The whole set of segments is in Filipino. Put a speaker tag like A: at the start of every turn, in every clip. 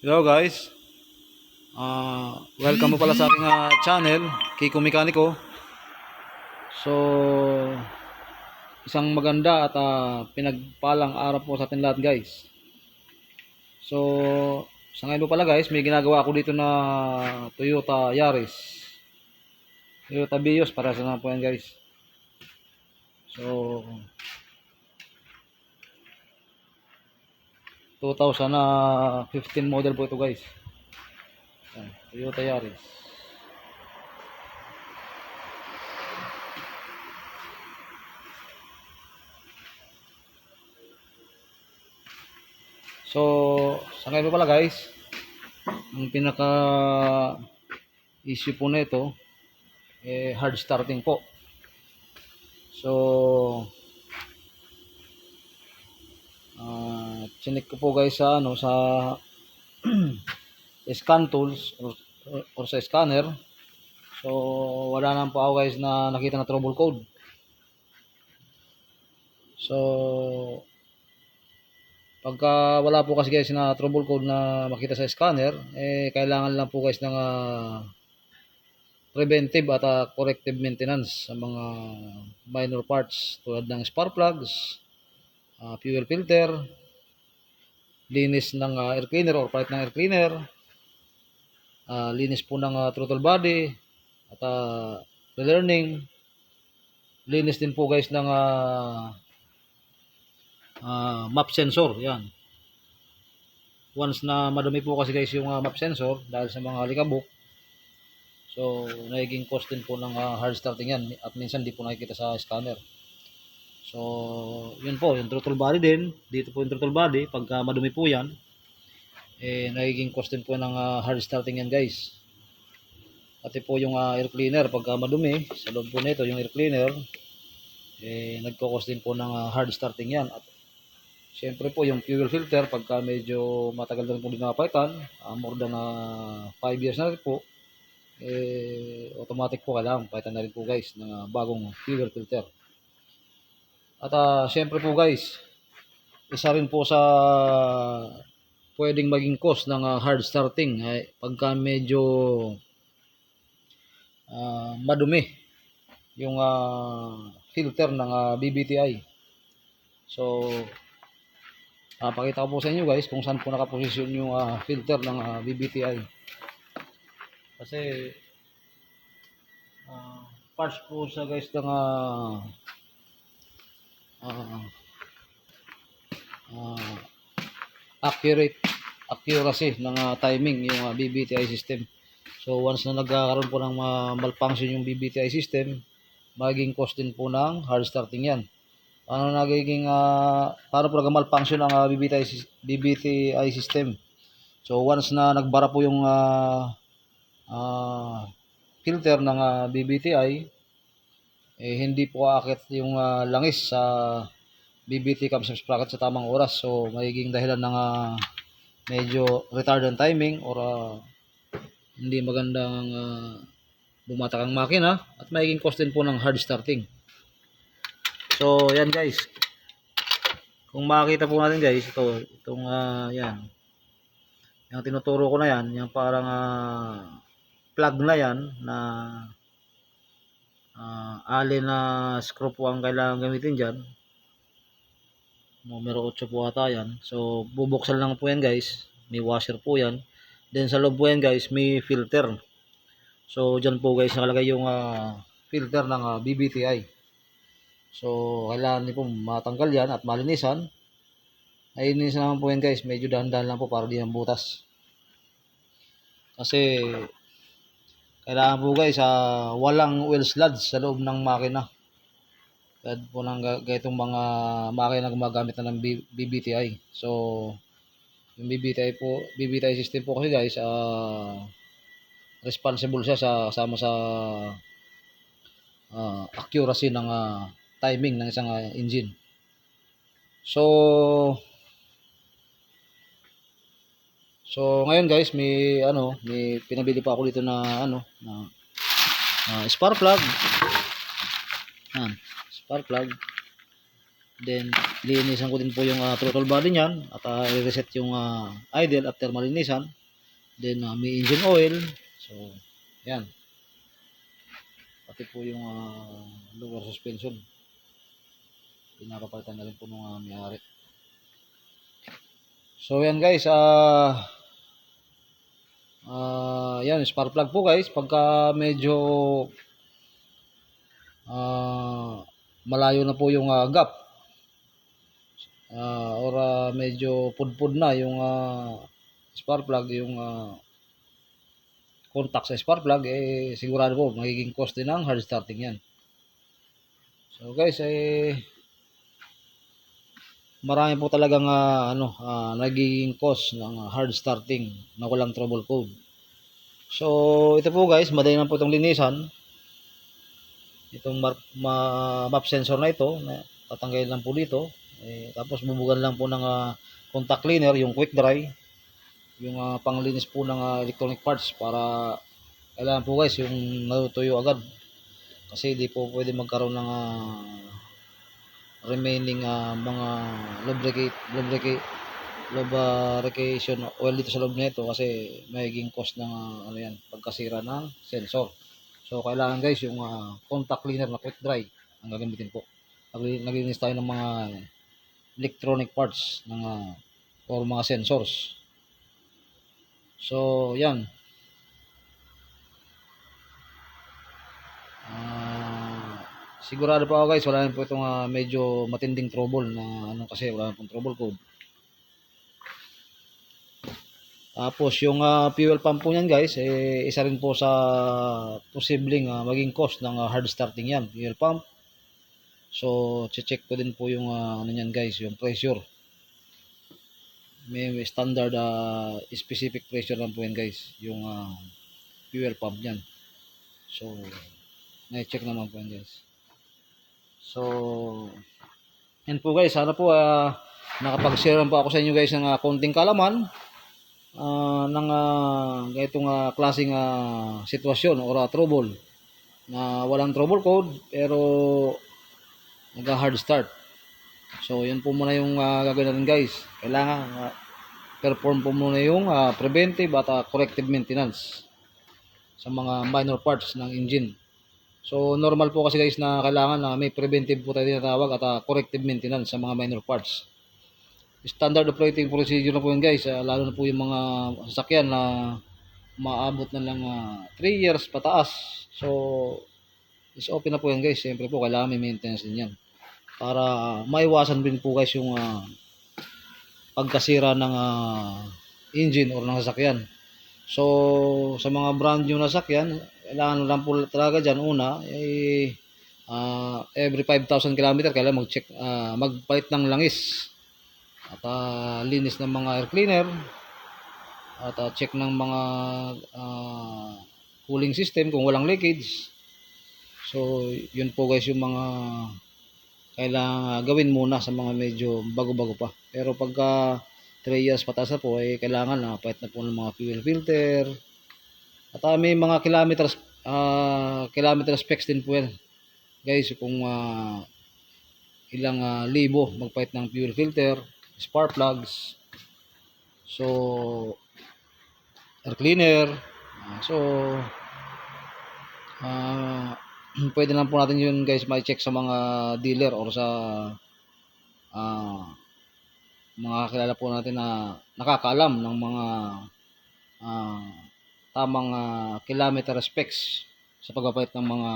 A: Hello guys, welcome po pala sa aking channel, Kiko Mekaniko. So, isang maganda at pinagpalang araw po sa atin lahat guys. So, sa ngayon po pala guys, may ginagawa ako dito na Toyota Yaris. Toyota Vios, para sa naman po yan guys. So, 2015 model po ito guys. Yan, Toyota Yaris. So, sa ngayon po pala guys, ang pinaka issue po nito hard starting po. So, chinik ko po guys sa sa scan tools or sa scanner. So, wala naman po ako guys na nakita na trouble code. So, pagka wala po kasi guys na trouble code na makita sa scanner, kailangan lang po guys ng preventive at corrective maintenance sa mga minor parts tulad ng spark plugs, fuel filter, linis ng air cleaner or palit ng air cleaner, linis po ng throttle body at relearning, linis din po guys ng map sensor. Yan, once na madumi po kasi guys yung map sensor dahil sa mga alikabok, so nagiging cost din po ng hard starting yan at minsan di po nakikita sa scanner. So yun po, yung throttle body din, dito po yung throttle body, pagka madumi po yan, nagiging cost din po ng hard starting yan guys. Pati po yung air cleaner, pagka madumi sa loob po nito yung air cleaner, nagko-cost din po ng hard starting yan. At syempre po yung fuel filter, pagka medyo matagal na rin po din nakapalitan, more than 5 years na rin po, automatic po kailangan palitan na rin po guys ng bagong fuel filter. At syempre po guys, isa rin po sa pwedeng maging cause ng hard starting ay pagka medyo madumi yung filter ng BBTI. So, pakita ko po sa inyo guys kung saan po nakaposisyon yung filter ng BBTI. Kasi parts po sa guys ng accuracy ng timing yung BBTI system. So once na nagkakaroon po ng malfunction yung BBTI system, magiging cause din po ng hard starting yan. Paano po nag-malfunction ang BBTI system? So once na nagbara po yung filter ng BBTI, hindi po aakit yung langis sa BBT cam sprocket sa tamang oras. So magiging dahilan ng medyo retarded timing or hindi magandang bumatak ang makina at magiging cost din po ng hard starting. So yan guys, kung makita po natin guys, itong yan, yung tinuturo ko na yan, yung parang plug na yan na allen na screw po ang kailangan gamitin dyan. Numero 8 po ata yan. So bubuksan lang po yan guys, may washer po yan. Then sa loob po yan guys, may filter. So dyan po guys nakalagay yung filter ng BBTI. So kailangan niyo po matanggal yan at malinisan. Ayunisan naman po yan guys, medyo dahan-dahan lang po para di ang butas. Kasi kailangan po guys walang oil sludge sa loob ng makina. Kaya po ng gaitong mga makina na gumagamit na ng BBTI. So yung BBTI system po kasi guys, responsible siya kasama sa accuracy ng timing ng isang engine. So ngayon guys, may pinabili pa ako dito na spark plug. Yan, spark plug. Then linisan ko din po yung throttle body niyan at i-reset yung idle after malinisan. Then may engine oil. So yan. Pati po yung lower suspension. Pinapapalitan na rin po nung may-ari. So yan guys, yan, spark plug po guys. Pagka medyo malayo na po yung gap, or medyo pudpud na yung spark plug, yung contact sa spark plug, sigurado po magiging cause din ng hard starting yan. So guys, marami po talagang nagiging cause ng hard starting na walang trouble code. So ito po guys, madali na po itong linisan. Itong map sensor na ito, tatanggalin lang po dito. Tapos bubugan lang po ng contact cleaner, yung quick dry, yung panglinis po ng electronic parts, para kailangan po guys yung natutuyo agad. Kasi di po pwede magkaroon ng remaining mga lubrication oil dito sa loob nito, kasi magiging cause ng yan, pagkasira ng sensor. So kailangan guys yung contact cleaner na quick dry ang gagamitin po. Naglinis tayo ng mga electronic parts ng or mga sensors. So yan. Sigurado po ako guys, wala na po itong medyo matinding trouble na kasi wala na pong trouble code. Tapos yung fuel pump po niyan guys, isa rin po sa posibleng maging cause ng hard starting yan, fuel pump. So check ko din po yung niyan guys, yung pressure. May standard specific pressure lang po yan guys, yung fuel pump niyan. So na-check naman po yan guys. So yan po guys, sana po nakapag-share po ako sa inyo guys ng konting kalaman ng ganitong klaseng sitwasyon or trouble na walang trouble code pero nag-hard start. So yun po muna yung gagawin natin guys. Kailangan perform po muna yung preventive at corrective maintenance sa mga minor parts ng engine. So normal po kasi guys na kailangan may preventive po tayo tinatawag at corrective maintenance sa mga minor parts. Standard operating procedure na po yun guys, lalo na po yung mga sasakyan na maabot na lang 3 years pataas. So is open na po yan guys. Siyempre po kailangan may maintenance din yan para maiwasan din po guys yung pagkasira ng engine or ng sasakyan. So sa mga brand new na sasakyan, kailangan lang po talaga dyan una every 5,000 km kailangan mag-check, magpalit ng langis at linis ng mga air cleaner at check ng mga cooling system kung walang leakage. So yun po guys yung mga kailangan gawin muna sa mga medyo bago-bago pa. Pero pagka 3 years pataas na po, kailangan palit na po ng mga fuel filter at may mga kilometer specs din po yan guys, kung ilang libo magpalit ng fuel filter, spark plugs, so air cleaner. So pwede lang po natin yun guys ma-check sa mga dealer or sa mga kakilala po natin na nakakaalam ng mga tamang kilometer specs sa pagpapalit ng mga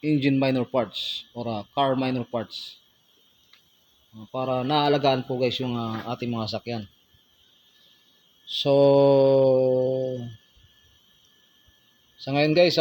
A: engine minor parts or car minor parts, para naalagaan po guys yung ating mga sakyan. So sa ngayon guys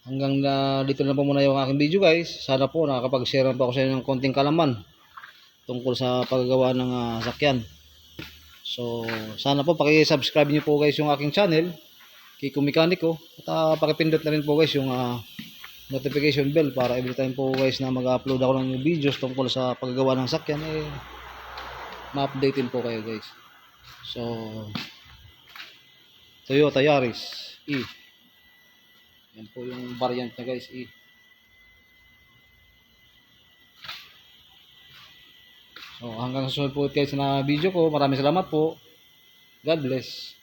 A: hanggang dito na po muna yung aking video guys. Sana po nakakapag-share pa ako sa inyo ng konting kalaman tungkol sa paggagawa ng sakyan. So sana po paki-subscribe niyo po guys yung aking channel, Kiko Mekaniko, at pakipindot na rin po guys yung notification bell para every time po guys na mag-upload ako ng new videos tungkol sa paggagawa ng sakyan, ma-updatein po kayo guys. So Toyota Yaris E. Yan po yung variant niya guys, E. So hanggang sa susunod po guys na video ko. Maraming salamat po. God bless.